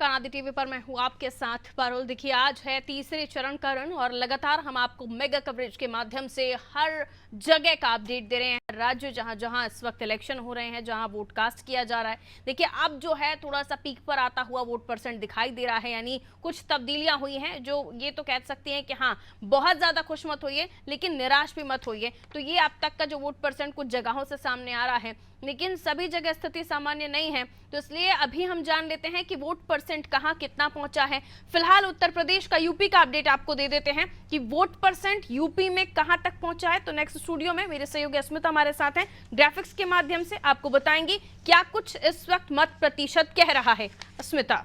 नमस्कार, आदि टीवी पर मैं हूँ आपके साथ पारुल। देखिए, आज है तीसरे चरण का रन और लगातार हम आपको मेगा कवरेज के माध्यम से हर जगह का अपडेट दे रहे हैं। राज्य जहां जहां इस वक्त इलेक्शन हो रहे हैं, जहां वोट कास्ट किया जा रहा है, देखिए अब जो है थोड़ा सा पीक पर आता हुआ वोट परसेंट दिखाई दे रहा है, यानी कुछ तब्दीलियां हुई हैं जो ये तो कह सकती हैं कि हाँ, बहुत ज्यादा खुश मत होइए लेकिन निराश भी मत होइए। तो ये अब तक का जो वोट परसेंट कुछ जगहों से सामने आ रहा है, लेकिन सभी जगह स्थिति सामान्य नहीं है। तो इसलिए अभी हम जान लेते हैं कि वोट परसेंट कहां कितना पहुंचा है। फिलहाल उत्तर प्रदेश का, यूपी का अपडेट आपको दे देते हैं कि वोट परसेंट यूपी में कहां तक पहुंचा है। तो नेक्स्ट स्टूडियो में मेरे सहयोगी अस्मिता हमारे साथ हैं, ग्राफिक्स के माध्यम से आपको बताएंगी क्या कुछ इस वक्त मत प्रतिशत कह रहा है। अस्मिता।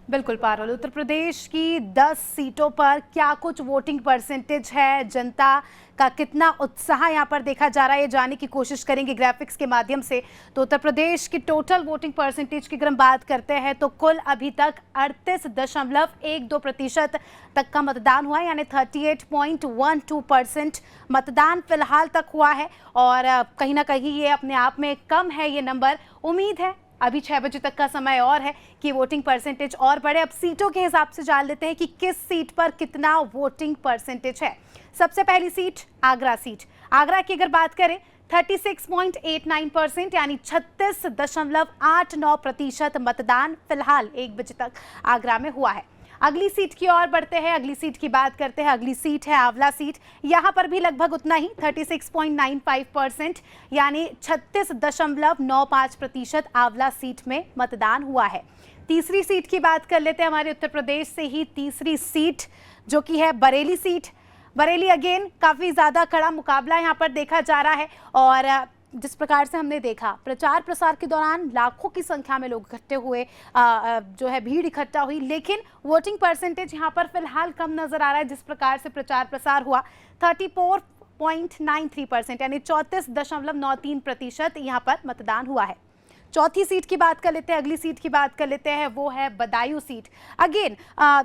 बिल्कुल पारुल, उत्तर प्रदेश की 10 सीटों पर क्या कुछ वोटिंग परसेंटेज है, जनता का कितना उत्साह यहां पर देखा जा रहा है, ये जानने की कोशिश करेंगे ग्राफिक्स के माध्यम से। तो उत्तर प्रदेश की टोटल वोटिंग परसेंटेज की अगर हम बात करते हैं तो कुल अभी तक 38.12% तक का मतदान हुआ है, यानी 38.12% मतदान फिलहाल तक हुआ है। और कहीं ना कहीं ये अपने आप में कम है ये नंबर। उम्मीद है अभी 6 बजे तक का समय और है कि वोटिंग परसेंटेज और बढ़े। अब सीटों के हिसाब से जान लेते हैं कि किस सीट पर कितना वोटिंग परसेंटेज है। सबसे पहली सीट आगरा सीट। आगरा की अगर बात करें 36.89% यानी 36.89% मतदान फिलहाल 1 बजे तक आगरा में हुआ है। अगली सीट की ओर बढ़ते हैं, अगली सीट की बात करते हैं। अगली सीट है आंवला सीट। यहां पर भी लगभग उतना ही 36.95% यानी 36.95% आंवला सीट में मतदान हुआ है। तीसरी सीट की बात कर लेते हैं, हमारे उत्तर प्रदेश से ही तीसरी सीट जो कि है बरेली सीट। बरेली अगेन काफी ज्यादा कड़ा मुकाबला यहां पर देखा जा रहा है। और जिस प्रकार से हमने देखा प्रचार प्रसार के दौरान लाखों की संख्या में लोग इकट्ठे हुए, जो है भीड़ इकट्ठा हुई, लेकिन वोटिंग परसेंटेज यहां पर फिलहाल कम नजर आ रहा है। जिस प्रकार से प्रचार प्रसार हुआ 34.93% यानी 34.93% यहां पर मतदान हुआ है। चौथी सीट की बात कर लेते हैं, अगली सीट की बात कर लेते हैं, वो है बदायूं सीट। अगेन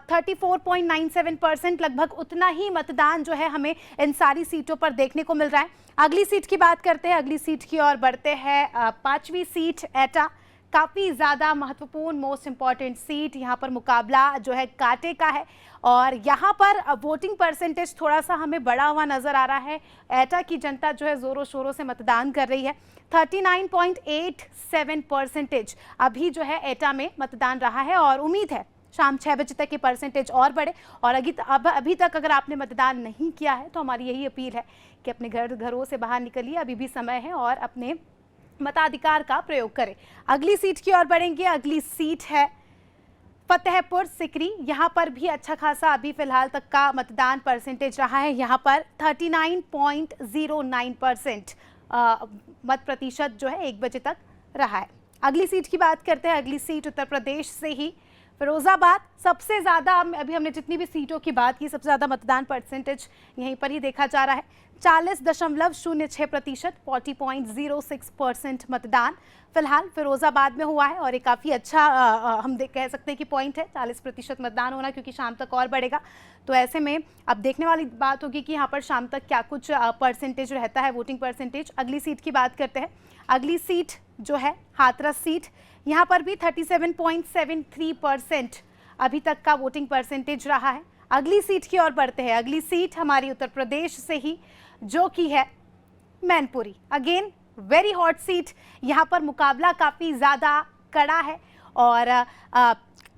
34.97% लगभग उतना ही मतदान जो है हमें इन सारी सीटों पर देखने को मिल रहा है। अगली सीट की बात करते हैं, अगली सीट की ओर बढ़ते हैं। पांचवी सीट एटा, काफ़ी ज़्यादा महत्वपूर्ण मोस्ट इंपॉर्टेंट सीट। यहाँ पर मुकाबला जो है कांटे का है और यहाँ पर वोटिंग परसेंटेज थोड़ा सा हमें बढ़ा हुआ नज़र आ रहा है। एटा की जनता जो है ज़ोरों शोरों से मतदान कर रही है। 39.87% अभी जो है एटा में मतदान रहा है और उम्मीद है शाम 6 बजे तक ये परसेंटेज और बढ़े। और अभी तक अगर आपने मतदान नहीं किया है तो हमारी यही अपील है कि अपने घरों से बाहर निकलिए, अभी भी समय है, और अपने मताधिकार का प्रयोग करें। अगली सीट की ओर बढ़ेंगे, अगली सीट है फतेहपुर सीकरी। यहाँ पर भी अच्छा खासा अभी फिलहाल तक का मतदान परसेंटेज रहा है। यहाँ पर 39.09% मत प्रतिशत जो है 1 बजे तक रहा है। अगली सीट की बात करते हैं, अगली सीट उत्तर प्रदेश से ही फिरोजाबाद। सबसे ज़्यादा अभी हमने जितनी भी सीटों की बात की, सबसे ज़्यादा मतदान परसेंटेज यहीं पर ही देखा जा रहा है। 40.06% 40.06% मतदान फिलहाल फिरोजाबाद में हुआ है और ये काफ़ी अच्छा हम कह सकते हैं कि पॉइंट है 40% मतदान होना, क्योंकि शाम तक और बढ़ेगा। तो ऐसे में अब देखने वाली बात होगी कि यहाँ पर शाम तक क्या कुछ परसेंटेज रहता है, वोटिंग परसेंटेज। अगली सीट की बात करते हैं, अगली सीट जो है हाथरस सीट। यहाँ पर भी 37.73% अभी तक का वोटिंग परसेंटेज रहा है। अगली सीट की ओर बढ़ते हैं, अगली सीट हमारी उत्तर प्रदेश से ही जो कि है Mainpuri. Again very hot seat. यहाँ पर मुकाबला काफ़ी ज़्यादा कड़ा है और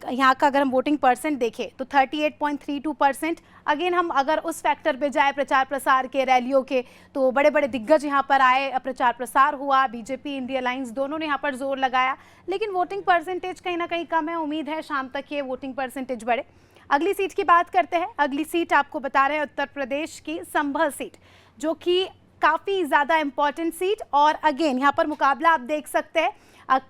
यहाँ का अगर हम वोटिंग परसेंट देखें तो 38.32%। अगेन हम अगर उस फैक्टर पे जाए प्रचार प्रसार के, रैलियों के, तो बड़े बड़े दिग्गज यहाँ पर आए, प्रचार प्रसार हुआ, बीजेपी इंडिया अलायंस दोनों ने यहाँ पर जोर लगाया, लेकिन वोटिंग परसेंटेज कहीं ना कहीं कम है। उम्मीद है शाम तक ये वोटिंग परसेंटेज बढ़े। अगली सीट की बात करते हैं, अगली सीट आपको बता रहे हैं उत्तर प्रदेश की संभल सीट, जो कि काफ़ी ज़्यादा इंपॉर्टेंट सीट। और अगेन यहाँ पर मुकाबला आप देख सकते हैं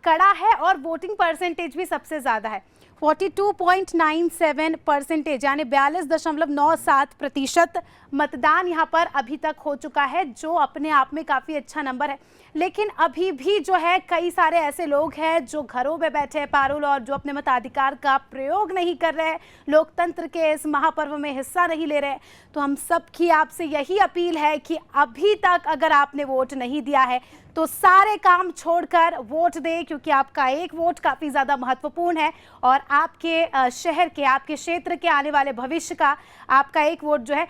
कड़ा है और वोटिंग परसेंटेज भी सबसे ज़्यादा है। 42.97% यानी 42.97% मतदान यहाँ पर अभी तक हो चुका है, जो अपने आप में काफ़ी अच्छा नंबर है। लेकिन अभी भी जो है कई सारे ऐसे लोग हैं जो घरों में बैठे हैं पारुल, और जो अपने मताधिकार का प्रयोग नहीं कर रहे हैं, लोकतंत्र के इस महापर्व में हिस्सा नहीं ले रहे हैं। तो हम सब की आपसे यही अपील है कि अभी तक अगर आपने वोट नहीं दिया है तो सारे काम छोड़कर वोट दें, क्योंकि आपका एक वोट काफ़ी ज़्यादा महत्वपूर्ण है और आपके शहर के, आपके क्षेत्र के आने वाले भविष्य का आपका एक वोट जो है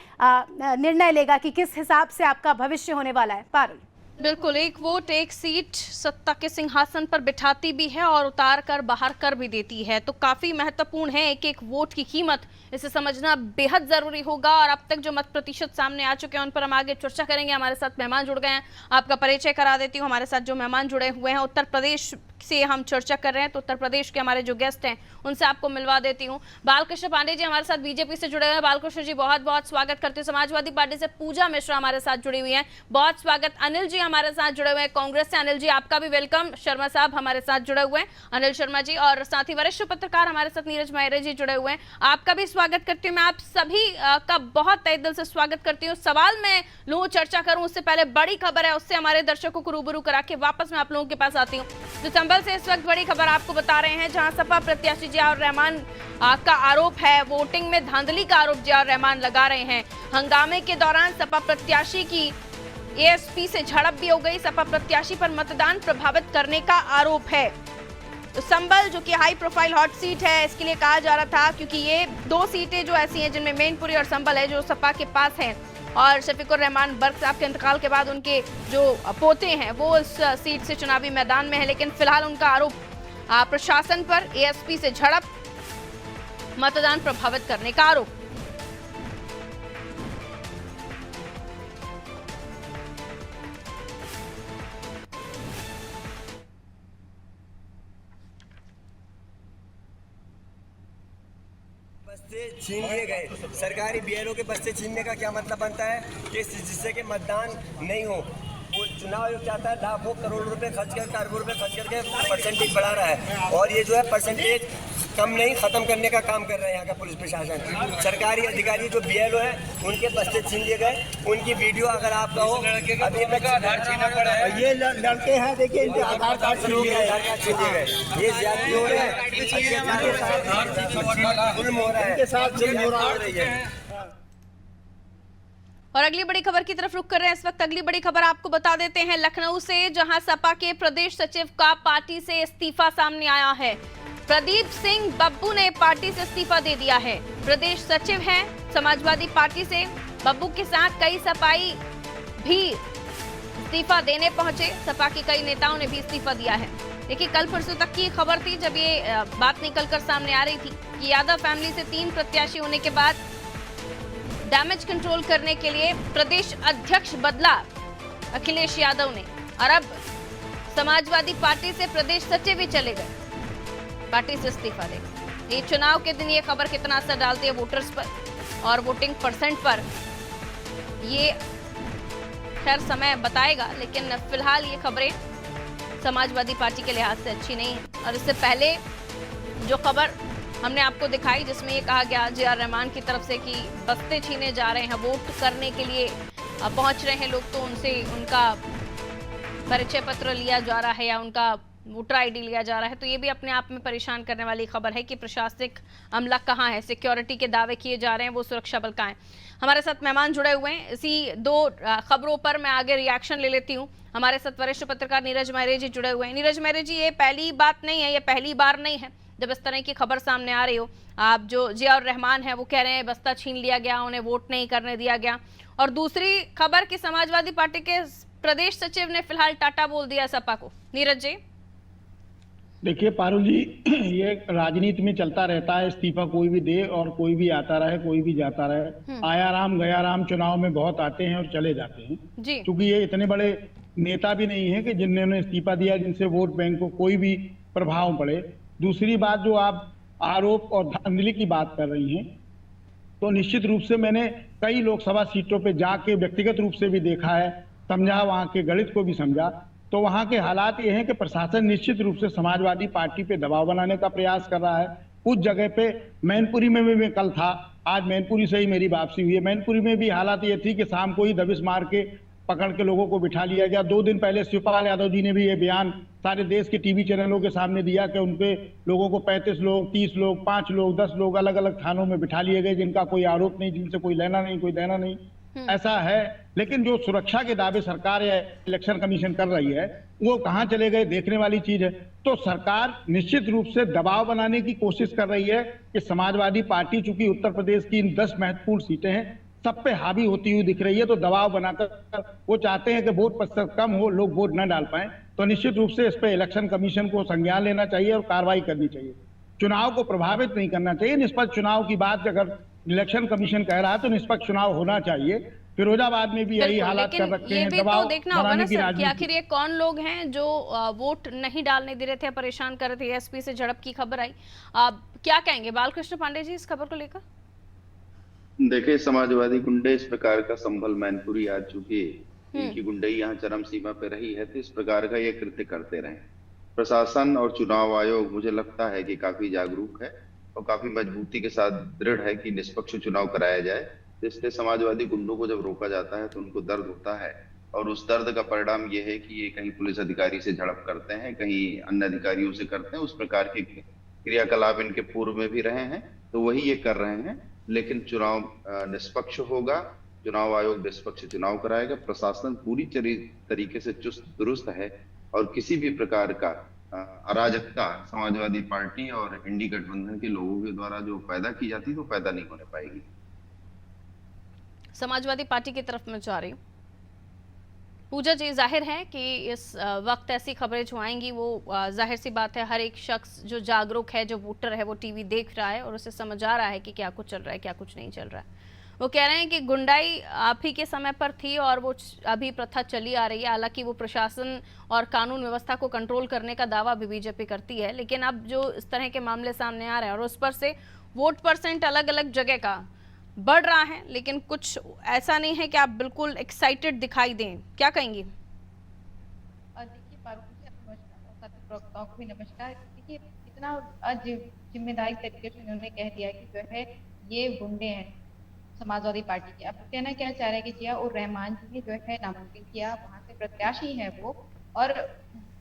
निर्णय लेगा कि किस हिसाब से आपका भविष्य होने वाला है। पारुल, बिल्कुल, एक वोट एक सीट सत्ता के सिंहासन पर बिठाती भी है और उतार कर बाहर कर भी देती है, तो काफी महत्वपूर्ण है एक एक वोट की कीमत, इसे समझना बेहद जरूरी होगा। और अब तक जो मत प्रतिशत सामने आ चुके हैं उन पर हम आगे चर्चा करेंगे। हमारे साथ मेहमान जुड़ गए हैं, आपका परिचय करा देती हूँ। हमारे साथ जो मेहमान जुड़े हुए हैं उत्तर प्रदेश से हम चर्चा कर रहे हैं, तो उत्तर प्रदेश के हमारे जो गेस्ट हैं उनसे आपको मिलवा देती हूँ। बालकृष्ण पांडे जी हमारे साथ बीजेपी से जुड़े हुए हैं। बालकृष्ण जी बहुत बहुत स्वागत करते हैं। समाजवादी पार्टी से पूजा मिश्रा हमारे साथ जुड़ी हुई हैं, बहुत स्वागत। अनिल जी हमारे साथ जुड़े हुए हैं कांग्रेस से, अनिल जी आपका भी वेलकम। शर्मा साहब हमारे साथ जुड़े हुए हैं, अनिल शर्मा जी, और साथ ही वरिष्ठ पत्रकार हमारे साथ नीरज मायरे जी जुड़े हुए हैं, आपका भी स्वागत करती हूँ। मैं आप सभी का बहुत तहे दिल से स्वागत करती हूँ। सवाल मैं लूँ, चर्चा करूँ उससे पहले बड़ी खबर है, उससे हमारे दर्शकों को रूबरू करा के वापस मैं आप लोगों के पास आती हूँ। तो संभल से इस वक्त बड़ी खबर आपको बता रहे हैं, जहां सपा प्रत्याशी जियाउर रहमान का आरोप है वोटिंग में धांधली का आरोप जियाउर रहमान लगा रहे हैं। हंगामे के दौरान सपा प्रत्याशी की एएसपी से झड़प भी हो गई। सपा प्रत्याशी पर मतदान प्रभावित करने का आरोप है। तो संभल जो कि हाई प्रोफाइल हॉट सीट है, इसके लिए कहा जा रहा था क्योंकि ये दो सीटें जो ऐसी हैं जिनमें मैनपुरी और संभल है जो सपा के पास हैं, और शफीकुर रहमान बर्क साहब के इंतकाल के बाद उनके जो पोते हैं वो इस सीट से चुनावी मैदान में है। लेकिन फिलहाल उनका आरोप प्रशासन पर एएसपी से झड़प, मतदान प्रभावित करने का आरोप। बस्ते छीन लिए गए। सरकारी बीएलओ के बस्ते छीनने का क्या मतलब बनता है कि जिससे कि मतदान नहीं हो। वो चुनाव आयोग चाहता है लाखों करोड़ रुपए खर्च करके, अरबों रुपए खर्च करके परसेंटेज बढ़ा रहा है, और ये जो है परसेंटेज कम नहीं खत्म करने का काम कर रहा है यहाँ का पुलिस प्रशासन। सरकारी अधिकारी जो बीएलओ है उनके बस्ते छीन लिए गए। उनकी वीडियो अगर आप कहो, अभी तक आधार छीना पड़ा है। ये लड़के हैं, देखिए इनके आधार कार्ड छीन लिए गए। ये ज्यादा हो रहा है, जुल्म हो रहा है, इनके साथ जुल्म हो रही है। और अगली बड़ी खबर की तरफ रुख कर रहे हैं इस वक्त। अगली बड़ी खबर आपको बता देते हैं लखनऊ से, जहां सपा के प्रदेश सचिव का पार्टी से इस्तीफा सामने आया है। प्रदीप सिंह बब्बू ने पार्टी से इस्तीफा दे दिया है। प्रदेश सचिव हैं समाजवादी पार्टी से। बब्बू के साथ कई सपाई भी इस्तीफा देने पहुंचे। सपा के कई नेताओं ने भी इस्तीफा दिया है। देखिए, कल परसों तक की खबर थी जब ये बात निकलकर सामने आ रही थी कि यादव फैमिली से 3 प्रत्याशी होने के बाद डैमेज कंट्रोल करने के लिए प्रदेश अध्यक्ष बदला अखिलेश यादव ने, और अब समाजवादी पार्टी से प्रदेश सचिव भी चले गए, पार्टी से इस्तीफा दे। ये चुनाव के दिन ये खबर कितना असर डालती है वोटर्स पर और वोटिंग परसेंट पर, ये खैर समय बताएगा, लेकिन फिलहाल ये खबरें समाजवादी पार्टी के लिहाज से अच्छी नहीं है। और इससे पहले जो खबर हमने आपको दिखाई जिसमें ये कहा गया जियाउर रहमान की तरफ से कि बस्ते छीने जा रहे हैं, वोट करने के लिए पहुंच रहे हैं लोग, तो उनसे उनका परिचय पत्र लिया जा रहा है या उनका वोटर आईडी लिया जा रहा है, तो ये भी अपने आप में परेशान करने वाली खबर है कि प्रशासनिक अमला कहाँ है, सिक्योरिटी के दावे किए जा रहे हैं, वो सुरक्षा बल कहाँ है। हमारे साथ मेहमान जुड़े हुए हैं। इसी 2 खबरों पर मैं आगे रिएक्शन ले लेती हूँ। हमारे साथ वरिष्ठ पत्रकार नीरज मायरे जी जुड़े हुए हैं। नीरज मायरे जी, ये पहली बात नहीं है, ये पहली बार नहीं है जब इस तरह की खबर सामने आ रही हो। आप जो जियाउर रहमान है वो कह रहे हैं बस्ता छीन लिया गया, उन्हें वोट नहीं करने दिया गया, और दूसरी खबर कि समाजवादी पार्टी के प्रदेश सचिव ने फिलहाल टाटा बोल दिया सपा को। नीरज जी, देखिए पारुल जी, ये राजनीति में चलता रहता है, इस्तीफा कोई भी दे और कोई भी आता रहे, कोई भी जाता रहे। आया राम गया राम चुनाव में बहुत आते हैं और चले जाते हैं जी। क्योंकि ये इतने बड़े नेता भी नहीं है कि जिन्होंने इस्तीफा दिया जिनसे वोट बैंक को कोई भी प्रभाव पड़े। दूसरी बात, जो आप आरोप और धांधली की बात कर रही हैं, तो निश्चित रूप से मैंने कई लोकसभा सीटों पे जाके व्यक्तिगत रूप से भी देखा है, समझा, वहां के गणित को भी समझा। तो वहां के हालात ये हैं कि प्रशासन निश्चित रूप से समाजवादी पार्टी पे दबाव बनाने का प्रयास कर रहा है। कुछ जगह पे मैनपुरी में भी मैं कल था, आज मैनपुरी से ही मेरी वापसी हुई है। मैनपुरी में भी हालात ये थी कि शाम को ही दबिश मार के पकड़ के लोगों को बिठा लिया गया। 2 दिन पहले शिवपाल यादव जी ने भी ये बयान सारे देश के टीवी चैनलों के सामने दिया कि उनके लोगों को 35 लोग, 30 लोग, 5 लोग, 10 लोग अलग अलग थानों में बिठा लिए गए, जिनका कोई आरोप नहीं, जिनसे कोई लेना नहीं, कोई देना नहीं। ऐसा है। लेकिन जो सुरक्षा के दावे सरकार या इलेक्शन कमीशन कर रही है वो कहाँ चले गए, देखने वाली चीज है। तो सरकार निश्चित रूप से दबाव बनाने की कोशिश कर रही है कि समाजवादी पार्टी, चूंकि उत्तर प्रदेश की इन 10 महत्वपूर्ण सीटें हैं, सब पे हावी होती हुई दिख रही है, तो दबाव बनाकर वो चाहते हैं कि वोट प्रतिशत कम हो, लोग वोट न डाल पाए। तो निश्चित रूप से इस पे इलेक्शन कमीशन को संज्ञान लेना चाहिए और कार्रवाई करनी चाहिए। चुनाव को प्रभावित नहीं करना चाहिए। निष्पक्ष चुनाव की बात अगर इलेक्शन कमीशन कह रहा है तो निष्पक्ष चुनाव होना चाहिए। फिरोजाबाद में भी यही हालात कर रखे हैं। ये भी तो देखना होगा ना सर कि आखिर ये कौन लोग हैं जो वोट नहीं डालने दे रहे थे, परेशान कर रहे थे। एसपी से झड़प की खबर आई, क्या कहेंगे बालकृष्ण पांडे जी इस खबर को लेकर? देखिए, समाजवादी गुंडे इस प्रकार का संभल मैनपुरी आज चुके, इनकी गुंडई यहाँ चरम सीमा पे रही है, तो इस प्रकार का ये कृत्य करते रहे। प्रशासन और चुनाव आयोग मुझे लगता है कि काफी जागरूक है और काफी मजबूती के साथ दृढ़ है कि निष्पक्ष चुनाव कराया जाए। इसलिए समाजवादी गुंडों को जब रोका जाता है तो उनको दर्द होता है, और उस दर्द का परिणाम ये है कि ये कहीं पुलिस अधिकारी से झड़प करते हैं, कहीं अन्य अधिकारियों से करते हैं। उस प्रकार के क्रियाकलाप इनके पूर्व में भी रहे हैं, तो वही ये कर रहे हैं। लेकिन चुनाव निष्पक्ष होगा, चुनाव आयोग निष्पक्ष चुनाव कराएगा, प्रशासन पूरी तरीके से चुस्त दुरुस्त है, और किसी भी प्रकार का अराजकता समाजवादी पार्टी और इंडी गठबंधन के लोगों के द्वारा जो पैदा की जाती तो पैदा नहीं होने पाएगी। समाजवादी पार्टी की तरफ मैं जा रही हूँ। पूजा जी, जाहिर है कि इस वक्त ऐसी खबरें जो आएंगी वो जाहिर सी बात है, हर एक शख्स जो जागरूक है, जो वोटर है, वो टीवी देख रहा है और उसे समझ आ रहा है कि क्या कुछ चल रहा है, क्या कुछ नहीं चल रहा है। वो कह रहे हैं कि गुंडाई आप ही के समय पर थी और वो अभी प्रथा चली आ रही है। हालांकि वो प्रशासन और कानून व्यवस्था को कंट्रोल करने का दावा भी बीजेपी करती है, लेकिन अब जो इस तरह के मामले सामने आ रहे हैं और उस पर से वोट परसेंट अलग अलग जगह का बढ़ रहा है, लेकिन कुछ ऐसा नहीं है कि आप बिल्कुल एक्साइटेड दिखाई दें। क्या कहेंगी? देखिए, प्रवक्ताओं को भी नमस्कार। देखिए, इतना आज जिम्मेदारी तरीके से उन्होंने कह दिया कि जो है ये गुंडे हैं समाजवादी पार्टी के। अब कहना क्या चाह रहे हैं कि जिया उर रहमान जी ने जो है नामांकन किया, वहाँ से प्रत्याशी है वो, और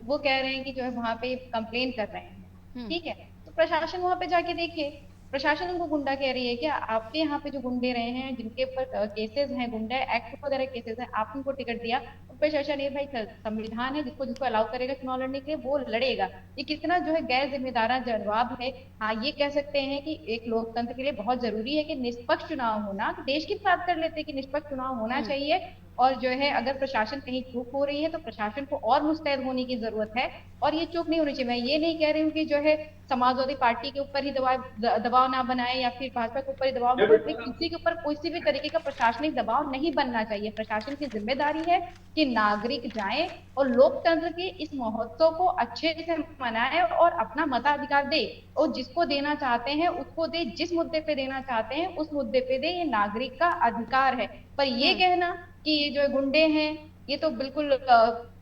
वो कह रहे हैं कि जो है वहाँ पे कंप्लेन कर रहे हैं। ठीक है, तो प्रशासन वहाँ पे जाके देखे, प्रशासन उनको गुंडा कह रही है क्या? आपके यहाँ पे जो गुंडे रहे हैं, जिनके ऊपर केसेस हैं, गुंडा एक्ट वगैरह केसेस हैं, आप उनको टिकट दिया, तो प्रशासन ये भाई संविधान है, जिसको जिसको अलाउ करेगा चुनाव लड़ने के लिए वो लड़ेगा। ये कितना जो है गैर जिम्मेदारा जवाब है। हाँ, ये कह सकते हैं कि एक लोकतंत्र के लिए बहुत जरूरी है कि निष्पक्ष चुनाव होना। देश की बात कर लेते हैं कि निष्पक्ष चुनाव होना चाहिए, और जो है अगर प्रशासन कहीं चूक हो रही है तो प्रशासन को और मुस्तैद होने की जरूरत है, और ये चूक नहीं होनी चाहिए। मैं ये नहीं कह रही हूँ कि जो है समाजवादी पार्टी के ऊपर ही दबाव ना बनाए या फिर भाजपा के ऊपर ही दबाव ना बनाए, किसी के ऊपर किसी भी तरीके का प्रशासनिक दबाव नहीं बनना चाहिए। प्रशासन की जिम्मेदारी है कि नागरिक जाए और लोकतंत्र के इस महोत्सव को अच्छे से मनाए और अपना मताधिकार दे, और जिसको देना चाहते हैं उसको दे, जिस मुद्दे पे देना चाहते हैं उस मुद्दे पे दे। ये नागरिक का अधिकार है। पर ये कहना कि ये जो गुंडे हैं, ये तो बिल्कुल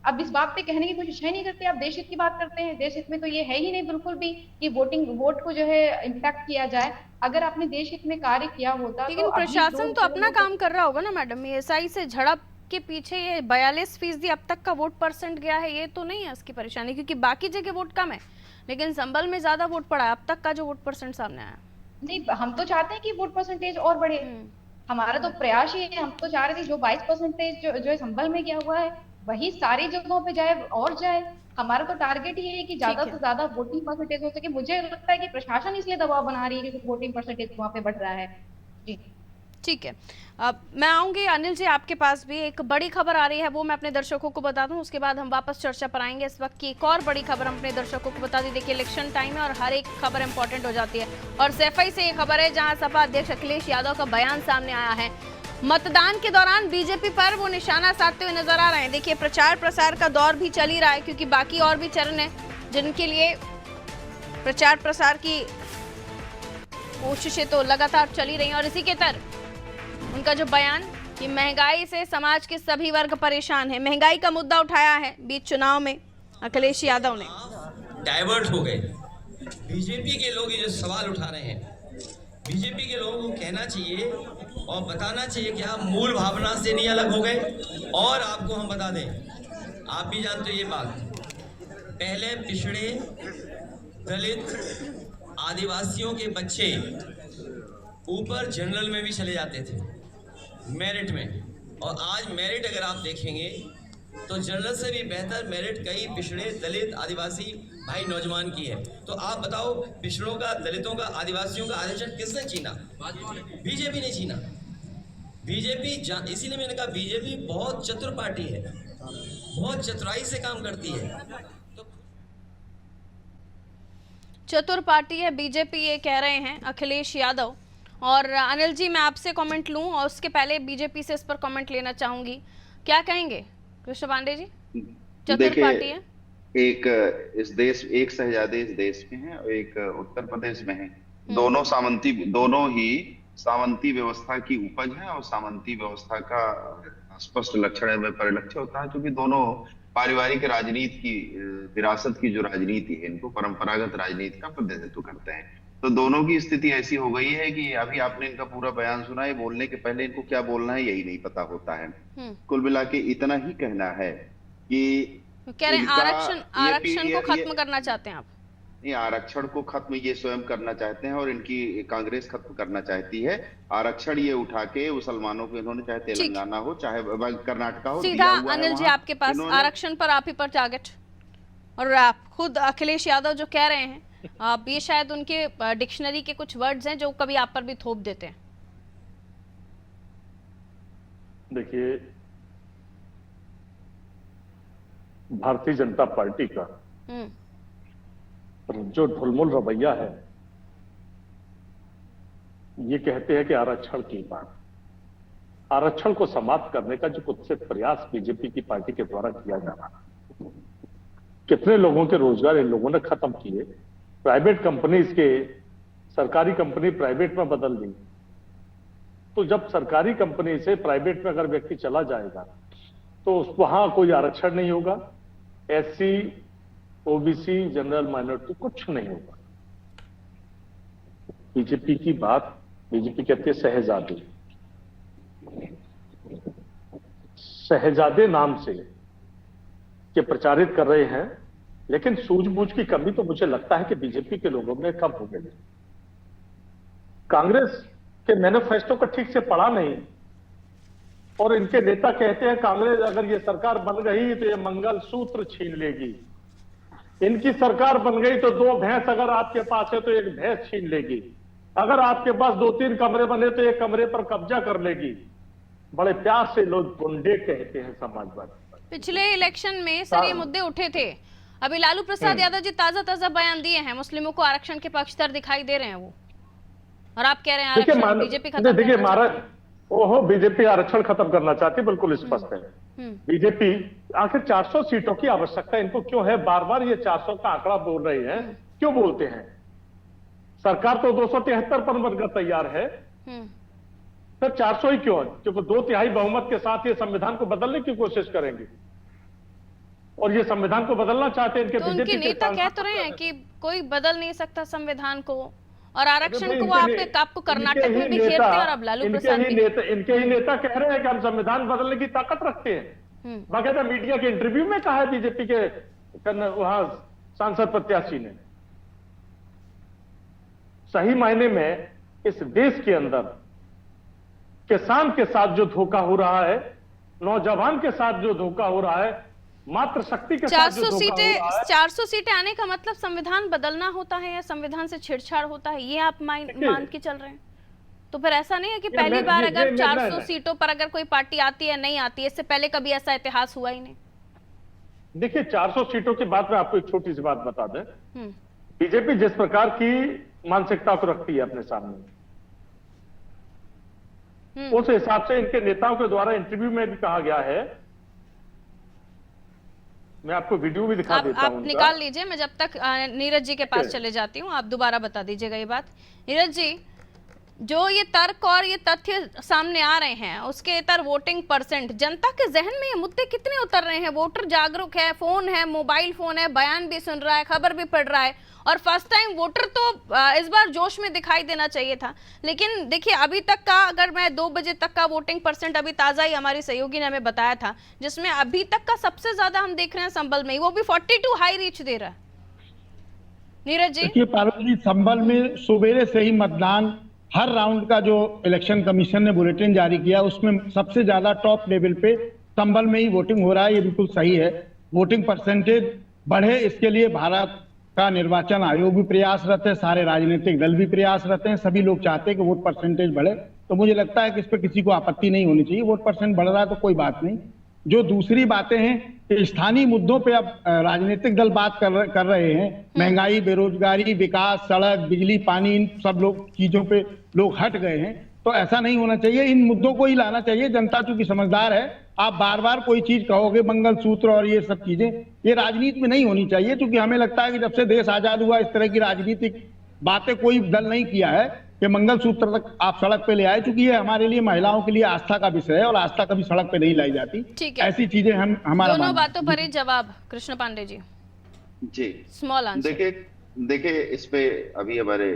अब इस बात पे कहने की कोशिश है नहीं करते। आप देश हित की बात करते हैं, देश हित में तो ये है ही नहीं बिल्कुल भी कि वोट को जो है इम्पैक्ट किया जाए। अगर आपने देश हित में कार्य किया होता, लेकिन तो प्रशासन तो अपना काम कर रहा होगा ना मैडम। ये एसआई से झड़प के पीछे ये 42% अब तक का वोट परसेंट गया है, ये तो नहीं है उसकी परेशानी, क्योंकि बाकी जगह वोट कम है लेकिन संभल में ज्यादा वोट पड़ा है अब तक का जो वोट परसेंट सामने आया। नहीं, हम तो चाहते हैं कि वोट परसेंटेज और बढ़े, हमारा तो प्रयास ही है। हम तो चाह रहे थे जो 22% जो है संभल में गया हुआ है वही सारी जगहों पे जाए और जाए। हमारा तो टारगेट ये है कि ज्यादा से ज्यादा वोटिंग परसेंटेज हो सके। मुझे लगता है कि प्रशासन इसलिए दबाव बना रही है कि वोटिंग परसेंटेज वहाँ पे बढ़ रहा है। जी ठीक है, अब मैं आऊंगी अनिल जी आपके पास भी। एक बड़ी खबर आ रही है, वो मैं अपने दर्शकों को बता दूं, उसके बाद हम वापस चर्चा पर आएंगे। इस वक्त की एक और बड़ी खबर हम अपने दर्शकों को बता दी। देखिए, इलेक्शन टाइम है और हर एक खबर इंपॉर्टेंट हो जाती है, और सैफई से ये खबर है जहां सपा अध्यक्ष अखिलेश यादव का बयान सामने आया है। मतदान के दौरान बीजेपी पर वो निशाना साधते हुए नजर आ रहे हैं। देखिए, प्रचार प्रसार का दौर भी चल ही रहा है, क्योंकि बाकी और भी चरण है जिनके लिए प्रचार प्रसार की कोशिशें तो लगातार चली रही हैं। और इसी के तहत उनका जो बयान कि महंगाई से समाज के सभी वर्ग परेशान है, महंगाई का मुद्दा उठाया है बीच चुनाव में अखिलेश यादव ने। डाइवर्ट हो गए बीजेपी के लोग, ये जो सवाल उठा रहे हैं, बीजेपी के लोगों को कहना चाहिए और बताना चाहिए कि आप मूल भावना से नहीं अलग हो गए। और आपको हम बता दें, आप भी जानते हो ये बात, पहले पिछड़े दलित आदिवासियों के बच्चे ऊपर जनरल में भी चले जाते थे, मेरिट में, और आज मेरिट अगर आप देखेंगे तो जनरल से भी बेहतर मेरिट कई पिछड़े, दलित, आदिवासी भाई नौजवान की है। तो आप बताओ, पिछड़ों का, दलितों का, आदिवासियों का आरक्षण किसने छीना? बीजेपी ने छीना। बीजेपी, इसीलिए मैंने कहा बीजेपी बहुत चतुर पार्टी है, बहुत चतुराई से काम करती है। तो चतुर पार्टी है बीजेपी, ये कह रहे हैं अखिलेश यादव। और अनिल जी, मैं आपसे कमेंट लूं और उसके पहले बीजेपी से इस पर कमेंट लेना चाहूंगी, क्या कहेंगे कृष्ण पांडे जी? चतुर पार्टी है। एक इस देश, एक शहजादे इस देश में है और एक उत्तर प्रदेश में है। दोनों ही सामंती व्यवस्था की उपज है और सामंती व्यवस्था का स्पष्ट लक्षण में परिलक्षित होता है, क्योंकि दोनों पारिवारिक राजनीति की, विरासत की जो राजनीति है, इनको परंपरागत राजनीति का प्रतिनिधित्व करते हैं। तो दोनों की स्थिति ऐसी हो गई है कि अभी आपने इनका पूरा बयान सुना है, बोलने के पहले इनको क्या बोलना है यही नहीं पता होता है। कुल मिला के इतना ही कहना है कि कह रहे हैं आरक्षण को खत्म करना चाहते हैं आप? ये आरक्षण को खत्म ये स्वयं करना चाहते हैं और इनकी कांग्रेस खत्म करना चाहती है। आरक्षण ये उठा के मुसलमानों को इन्होंने, चाहे तेलंगाना हो चाहे कर्नाटका हो, सीधा अनिल जी आपके पास आरक्षण पर, आप ही पर टारगेट। और आप खुद अखिलेश यादव जो कह रहे हैं, अब ये शायद उनके डिक्शनरी के कुछ वर्ड्स हैं जो कभी आप पर भी थोप देते हैं। देखिए, भारतीय जनता पार्टी का जो ढुलमुल रवैया है, ये कहते हैं कि आरक्षण की बात, आरक्षण को समाप्त करने का जो कुत्सित प्रयास बीजेपी की पार्टी के द्वारा किया जा रहा है, कितने लोगों के रोजगार इन लोगों ने खत्म किए, प्राइवेट कंपनीज के सरकारी कंपनी प्राइवेट में बदल दी। तो जब सरकारी कंपनी से प्राइवेट में अगर व्यक्ति चला जाएगा तो वहां कोई आरक्षण नहीं होगा, एससी, ओबीसी, जनरल माइनॉरिटी कुछ नहीं होगा। बीजेपी की बात, बीजेपी कहती है शहजादे, शहजादे नाम से के प्रचारित कर रहे हैं, लेकिन सूझबूझ की कमी तो मुझे लगता है कि बीजेपी के लोगों में कम हो गई। कांग्रेस के मैनिफेस्टो को ठीक से पढ़ा नहीं, और इनके नेता कहते हैं कांग्रेस अगर ये सरकार बन गई तो ये मंगलसूत्र छीन लेगी, इनकी सरकार बन गई तो 2 भैंस अगर आपके पास है तो 1 भैंस छीन लेगी, अगर आपके पास 2-3 कमरे बने तो 1 कमरे पर कब्जा कर लेगी। बड़े प्यार से लोग गुंडे कहते हैं समाजवादी। पिछले इलेक्शन में सर ये मुद्दे उठे थे, अभी लालू प्रसाद यादव जी ताजा बयान दिए हैं, मुस्लिमों को आरक्षण के पक्षधर दिखाई दे रहे हैं वो, और आप कह रहे हैं आरक्षण बीजेपी खत्म। देखिए महाराज, ओहो, बीजेपी आरक्षण खत्म करना चाहती, बिल्कुल स्पष्ट है। बीजेपी आखिर 400 सीटों की आवश्यकता इनको क्यों है? बार बार ये 400 का आंकड़ा बोल रहे हैं, क्यों बोलते हैं? सरकार तो 273 पर बनकर तैयार है, फिर 400 ही क्यों? क्योंकि 2/3 बहुमत के साथ ये संविधान को बदलने की कोशिश करेंगे, और ये संविधान को बदलना चाहते हैं। इनके तो उनके नेता कह तो रहे हैं कि कोई बदल नहीं सकता संविधान को, और आरक्षण को आपको कर्नाटक में भी घेरते हैं, और अब लालू प्रसाद इनके ही नेता कह रहे हैं कि हम संविधान बदलने की ताकत रखते हैं। बाकायदा मीडिया के इंटरव्यू में कहा है बीजेपी के वहां सांसद प्रत्याशी ने। सही मायने में इस देश के अंदर किसान के साथ जो धोखा हो रहा है, नौजवान के साथ जो धोखा हो रहा है, मात्र शक्ति के साथ जो धोखा हो रहा है। 400 सीटें आने का मतलब संविधान बदलना होता है या संविधान से छेड़छाड़ होता है, ये आप मान के चल रहे हैं? तो फिर ऐसा नहीं है कि पहली बार अगर 400 सीटों पर अगर कोई पार्टी आती है, नहीं आती है, इससे पहले कभी ऐसा इतिहास हुआ ही नहीं। देखिए, 400 सीटों की बात में आपको एक छोटी सी बात बता दें। बीजेपी जिस प्रकार की मानसिकता को रखती है अपने सामने, उस हिसाब से इनके नेताओं के द्वारा इंटरव्यू में भी कहा गया है, मैं आपको वीडियो भी दिखा देता हूं। आप निकाल लीजिए, मैं जब तक नीरज जी के पास चले जाती हूँ, आप दोबारा बता दीजिएगा ये बात। नीरज जी, जो ये तर्क और ये तथ्य सामने आ रहे हैं, उसके इतर वोटिंग परसेंट, जनता के जहन में ये मुद्दे कितने उतर रहे हैं? वोटर जागरूक है, फोन है, मोबाइल फोन है, बयान भी सुन रहा है, खबर भी पढ़ रहा है, और फर्स्ट टाइम वोटर तो इस बार जोश में दिखाई देना चाहिए था। लेकिन देखिए, अभी तक का, अगर मैं 2 बजे तक का वोटिंग परसेंट अभी ताजा ही हमारी सहयोगी ने हमें बताया था, जिसमें अभी तक का सबसे ज्यादा हम देख रहे हैं संभल में, वो भी 42 हाई रीच दे रहा है। नीरज जी, देखिए पार्वती जी, संभल में सुबेरे से ही मतदान हर राउंड का जो इलेक्शन कमीशन ने बुलेटिन जारी किया उसमें सबसे ज्यादा टॉप लेवल पे संभल में ही वोटिंग हो रहा है। ये बिल्कुल सही है। वोटिंग परसेंटेज बढ़े, इसके लिए भारत का निर्वाचन आयोग भी प्रयासरत है, सारे राजनीतिक दल भी प्रयासरत हैं, सभी लोग चाहते हैं कि वोट परसेंटेज बढ़े। तो मुझे लगता है कि इस पर किसी को आपत्ति नहीं होनी चाहिए। वोट परसेंट बढ़ रहा है तो कोई बात नहीं। जो दूसरी बातें हैं कि स्थानीय मुद्दों पे अब राजनीतिक दल बात कर रहे हैं, महंगाई, बेरोजगारी, विकास, सड़क, बिजली, पानी, इन सब लोग चीजों पे लोग हट गए हैं। तो ऐसा नहीं होना चाहिए, इन मुद्दों को ही लाना चाहिए। जनता चूंकि समझदार है, आप बार बार कोई चीज कहोगे, मंगलसूत्र और ये सब चीजें, ये राजनीति में नहीं होनी चाहिए। क्योंकि हमें लगता है कि जब से देश आजाद हुआ इस तरह की राजनीतिक बातें कोई दल नहीं किया है कि मंगलसूत्र तक आप सड़क पे ले आए। चूंकि ये हमारे लिए, महिलाओं के लिए आस्था का विषय है और आस्था कभी सड़क पे नहीं लाई जाती। ठीक है, ऐसी चीजें हमारा दोनों बातों पर ही जवाब कृष्ण पांडे जी। जी, स्मॉल आंसर। देखिए इस पे अभी हमारे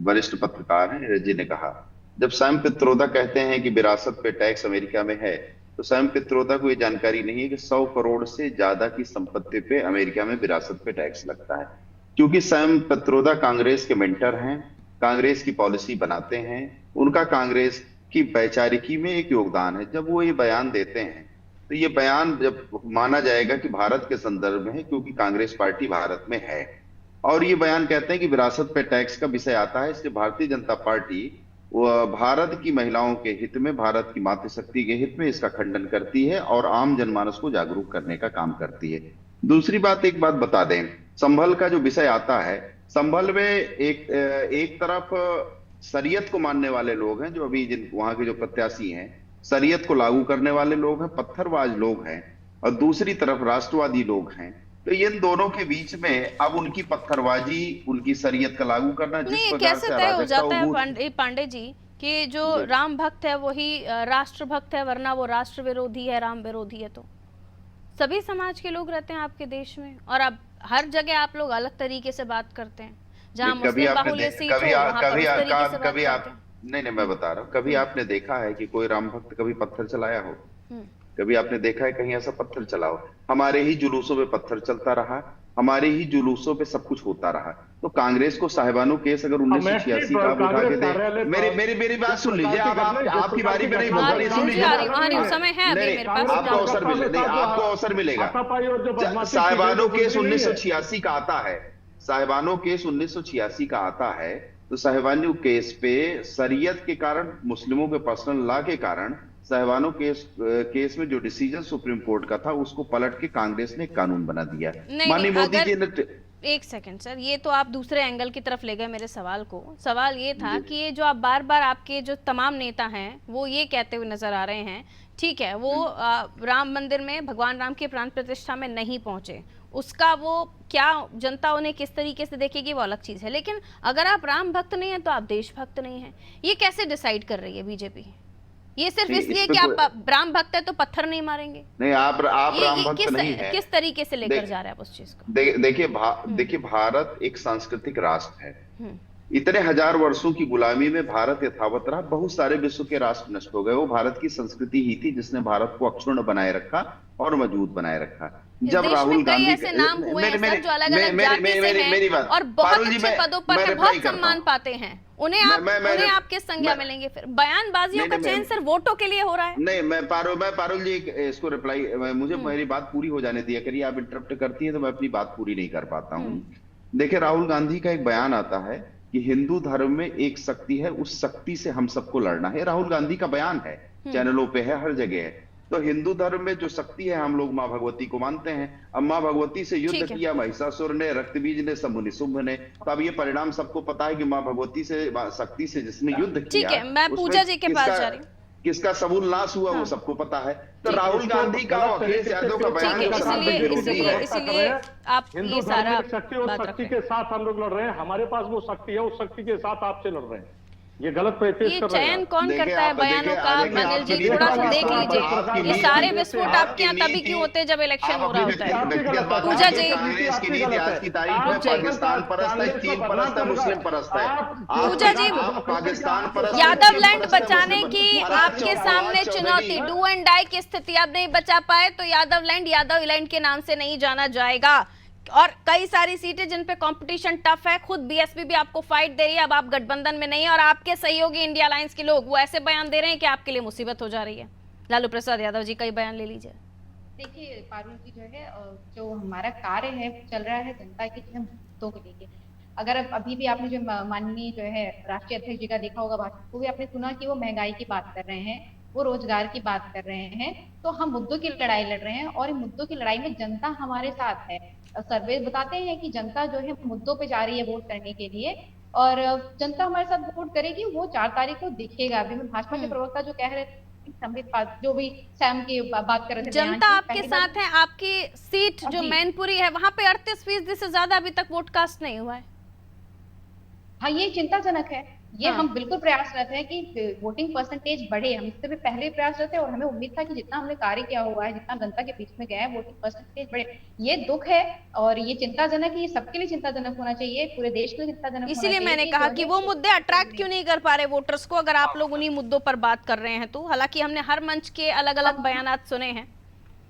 वरिष्ठ पत्रकार हैं नीरज जी ने कहा, जब सैम पित्रोदा कहते हैं कि विरासत पे टैक्स अमेरिका में है, तो सैम पित्रोदा को ये जानकारी नहीं है कि 100 करोड़ से ज्यादा की संपत्ति पे अमेरिका में विरासत पे टैक्स लगता है। क्योंकि सैम पित्रोदा कांग्रेस के मेंटर हैं, कांग्रेस की पॉलिसी बनाते हैं, उनका कांग्रेस की वैचारिकी में एक योगदान है। जब वो ये बयान देते हैं तो ये बयान जब माना जाएगा कि भारत के संदर्भ में है, क्योंकि कांग्रेस पार्टी भारत में है, और ये बयान कहते हैं कि विरासत पे टैक्स का विषय आता है, इसलिए भारतीय जनता पार्टी भारत की महिलाओं के हित में, भारत की मातृशक्ति के हित में इसका खंडन करती है और आम जनमानस को जागरूक करने का काम करती है। दूसरी बात, एक बात बता दें, संभल का जो विषय आता है, संभल में एक तरफ शरीयत को मानने वाले लोग हैं, जो अभी वहां के जो प्रत्याशी हैं शरीयत को लागू करने वाले लोग हैं, पत्थरबाज लोग हैं, और दूसरी तरफ राष्ट्रवादी लोग हैं। तो इन दोनों के बीच में अब उनकी पत्थरबाजी, उनकी शरीयत का लागू करना, जिस प्रकार कैसे तय हो जाता है पांडे जी कि जो राम भक्त है वही राष्ट्र भक्त है, वरना वो राष्ट्र विरोधी है, राम विरोधी है? तो सभी समाज के लोग रहते हैं आपके देश में, और अब हर जगह आप लोग अलग तरीके से बात करते हैं। जहां मुस्लिम बाहुल्य सीट हो वहां पर इस तरीके से बात करते हैं। नहीं, मैं बता रहा हूँ, कभी आपने देखा है कि कोई राम भक्त कभी पत्थर चलाया हो? कभी आपने देखा है कहीं ऐसा पत्थर चलाओ? हमारे ही जुलूसों पे पत्थर चलता रहा, हमारे ही जुलूसों पे सब कुछ होता रहा। तो कांग्रेस को साहिबानो केस अगर 1986 का आप उठा के दे, मेरी बात सुन लीजिए, आपकी बारी पे नहीं बोल रही, सुन लीजिए, आपको अवसर मिलेगा। साहिबानो केस 1986 का आता है, साहिबानो केस 1986 का आता है, तो साहिबानो केस पे शरीयत के कारण, मुस्लिमों के पर्सनल लॉ के कारण साहिबानो केस में जो डिसीजन सुप्रीम कोर्ट का था उसको पलट के कांग्रेस ने कानून बना दिया। माननीय मोदी जी ने, एक सेकंड सर, ये तो आप दूसरे एंगल की तरफ ले गए मेरे सवाल को। सवाल ये था कि ये जो आप बार बार, आपके जो तमाम नेता हैं वो ये कहते हुए नजर आ रहे हैं, ठीक है, वो राम मंदिर में भगवान राम की प्राण प्रतिष्ठा में नहीं पहुंचे, उसका वो क्या जनता उन्हें किस तरीके से देखेगी वो अलग चीज है, लेकिन अगर आप राम भक्त नहीं है तो आप देशभक्त नहीं है, ये कैसे डिसाइड कर रही है बीजेपी? ये सिर्फ इसलिए कि आप राम भक्त है तो पत्थर नहीं मारेंगे? नहीं, आप राम भक्त नहीं है। किस तरीके से लेकर जा रहे हैं आप उस चीज को? देखिए भारत एक सांस्कृतिक राष्ट्र है। इतने हजार वर्षों की गुलामी में भारत यथावत रहा, बहुत सारे विश्व के राष्ट्र नष्ट हो गए, वो भारत की संस्कृति ही थी जिसने भारत को अक्षुण्ण बनाए रखा और मजबूत बनाए रखा। जब राहुल गांधी ऐसे नाम हुए हैं सर जो अलग-अलग जाति से हैं और बहुत अच्छे पदों पर हैं, बहुत सम्मान पाते हैं, उन्हें आप किस संज्ञा में लेंगे? फिर बयानबाजियों का चयन सर वोटों के लिए हो रहा है? नहीं, मैं पारुल जी इसको रिप्लाई, मुझे मेरी बात पूरी हो जाने दिया करिए, आप इंटरप्ट करती है तो मैं अपनी बात पूरी नहीं कर पाता हूँ। देखिए राहुल गांधी का एक बयान आता है कि हिंदू धर्म में एक शक्ति है, उस शक्ति से हम सबको लड़ना है। राहुल गांधी का बयान है, चैनलों पे है, हर जगह है। तो हिंदू धर्म में जो शक्ति है, हम लोग माँ भगवती को मानते हैं। अब माँ भगवती से युद्ध किया महिषासुर ने, रक्तबीज ने, शंभु निशुंभ ने, तो अब ये परिणाम सबको पता है कि माँ भगवती से, शक्ति से जिसने युद्ध किया, ठीक है, मैं पूजा जी के पास जा रही हूँ, किसका सबूल नाश हुआ वो सबको पता है। तो राहुल गांधी का, अखिलेश यादव का बयान इसलिए आप ये सारा शक्ति और शक्ति के साथ हम लोग लड़ रहे हैं, हमारे पास वो शक्ति है, उस शक्ति के साथ आपसे लड़ रहे हैं, ये गलत पेश कर रहे हैं। चयन कौन करता है बयानों का? अनिल जी थोड़ा सा देख लीजिए, ये सारे विस्फोट आपके यहाँ तभी क्यों होते हैं जब इलेक्शन हो रहा होता है? पूजा जी, कांग्रेस की नीति आज की तारीख में पाकिस्तान परस्त है, चीन परस्त है, मुस्लिम परस्त है। पूजा जी, पाकिस्तान परस्त, यादव लैंड बचाने की आपके सामने चुनौती, डू एंड डाई की स्थिति, आप नहीं बचा पाए तो यादव लैंड के नाम से नहीं जाना जाएगा। और कई सारी सीटें जिन पे कंपटीशन टफ है, खुद बीएसपी भी आपको फाइट दे रही है, अब आप गठबंधन में नहीं है और आपके सहयोगी इंडिया अलायंस के लोग वो ऐसे बयान दे रहे हैं कि आपके लिए मुसीबत हो जा रही है। लालू प्रसाद यादव जी का ही बयान ले लीजिए। देखिए पारुल जी, जो है जो हमारा कार्य है चल रहा है जनता के जो मुद्दों को लेके। अगर अभी भी आपने जो माननीय जो है राष्ट्रीय अध्यक्ष जी का देखा होगा भाषण, वो भी आपने सुना कि वो महंगाई की बात कर रहे हैं, वो रोजगार की बात कर रहे हैं। तो हम मुद्दों की लड़ाई लड़ रहे हैं और इन मुद्दों की लड़ाई में जनता हमारे साथ है। सर्वे बताते हैं कि जनता जो है मुद्दों पे जा रही है वोट करने के लिए, और जनता हमारे साथ वोट करेगी, वो 4 तारीख को दिखेगा। अभी मैं भाजपा के प्रवक्ता जो कह रहे थे, संबित जो भी सैम की बात कर रहे थे, जनता आपके साथ है, आपकी सीट जो मैनपुरी है वहां पे 38% से ज्यादा अभी तक वोट कास्ट नहीं हुआ है। हाँ, ये चिंताजनक है। ये हाँ। हम बिल्कुल प्रयासरत हैं कि वोटिंग परसेंटेज बढ़े। हम इससे भी पहले प्रयासरत है और हमें उम्मीद था कि जितना हमने कार्य किया हुआ है, जितना जनता के बीच में गया है, वोटिंग परसेंटेज बढ़े। ये दुख है और ये चिंताजनक है। ये सबके लिए चिंताजनक होना चाहिए, पूरे देश के लिए चिंताजनक। इसीलिए मैंने कहा कि वो मुद्दे अट्रैक्ट क्यों नहीं कर पा रहे वोटर्स को, अगर आप लोग उन्हीं मुद्दों पर बात कर रहे हैं तो। हालांकि हमने हर मंच के अलग अलग बयानात सुने हैं।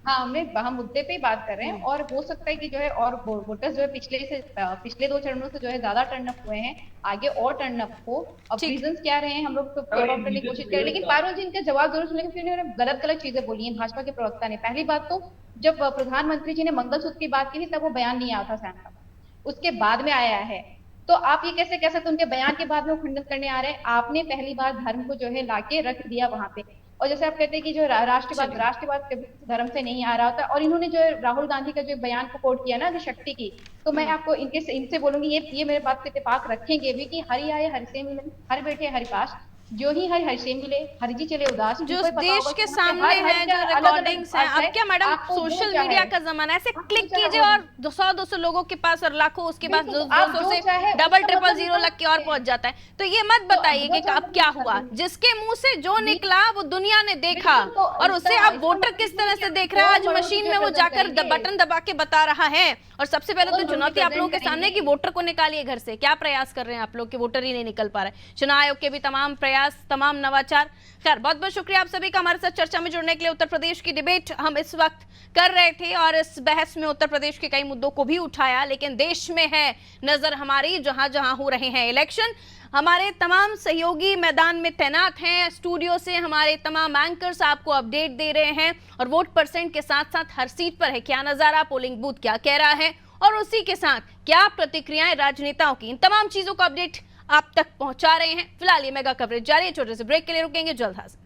हाँ, हम मुद्दे पे ही बात कर रहे हैं और हो सकता है कि जो है और वोटर्स जो है पिछले 2 चरणों से जो है ज्यादा टर्न अप हुए हैं, आगे और टर्न अप हो। अब रीजंस क्या रहे हैं हम लोग तो करने की कोशिश करें, लेकिन पारुल जी इनका जवाब जरूर सुनेंगे क्योंकि उन्होंने गलत चीजें बोली हैं भाजपा के प्रवक्ता ने। पहली बात तो जब प्रधानमंत्री जी ने मंगलसूत्र की बात की थी तब वो बयान नहीं आया था सैम का, उसके बाद में आया है। तो आप ये कैसे कह सकते हैं उनके बयान के बाद में वो खंडन करने आ रहे हैं? आपने पहली बार धर्म को जो है लाके रख दिया वहां पे। और जैसे आप कहते हैं कि जो राष्ट्रवाद कभी धर्म से नहीं आ रहा होता, और इन्होंने जो राहुल गांधी का जो बयान को कोट किया ना कि शक्ति की, तो मैं आपको इनसे बोलूंगी, ये मेरे बात पे इत्तेफाक रखेंगे भी कि हरि आए हरि से मिले, हर बैठे हरि पास, जो ही हरि से मिले, हरि जी चले उदास। जो देश के सामने है, जो रिकॉर्डिंग्स हैं, अब क्या मैडम सोशल मीडिया का जमाना है, ऐसे क्लिक कीजिए और 100-200 लोगों के पास और लाखों उसके पास 200 से डबल ट्रिपल जीरो लग के और पहुंच जाता है। तो ये मत बताइए कि अब क्या हुआ, जिसके मुंह से जो निकला वो दुनिया ने देखा और उससे अब वोटर किस तरह से देख रहा है। आज मशीन में वो जाकर बटन दबा के बता रहा है। और सबसे पहले तो चुनौती आप लोगों के सामने कि वोटर को निकालिए घर से। क्या प्रयास कर रहे हैं आप लोग कि वोटर ही नहीं निकल पा रहे? चुनाव आयोग के भी तमाम प्रयास, तमाम नवाचार। खैर, बहुत बहुत शुक्रिया आप सभी का हमारे साथ चर्चा में जुड़ने के लिए। उत्तर प्रदेश की डिबेट हम इस वक्त कर रहे थे और इस बहस में उत्तर प्रदेश के कई मुद्दों को भी उठाया, लेकिन देश में है नजर हमारी, जहां जहां हो रहे हैं इलेक्शन। हमारे तमाम सहयोगी मैदान में तैनात हैं, स्टूडियो से हमारे तमाम एंकर्स आपको अपडेट दे रहे हैं और वोट परसेंट के साथ साथ हर सीट पर है क्या नजारा, पोलिंग बूथ क्या कह रहा है और उसी के साथ क्या प्रतिक्रियाएं राजनेताओं की, इन तमाम चीजों का अपडेट आप तक पहुंचा रहे हैं। फिलहाल ये मेगा कवरेज जारी है, छोटे से ब्रेक के लिए रुकेंगे, जल्द हाजिर।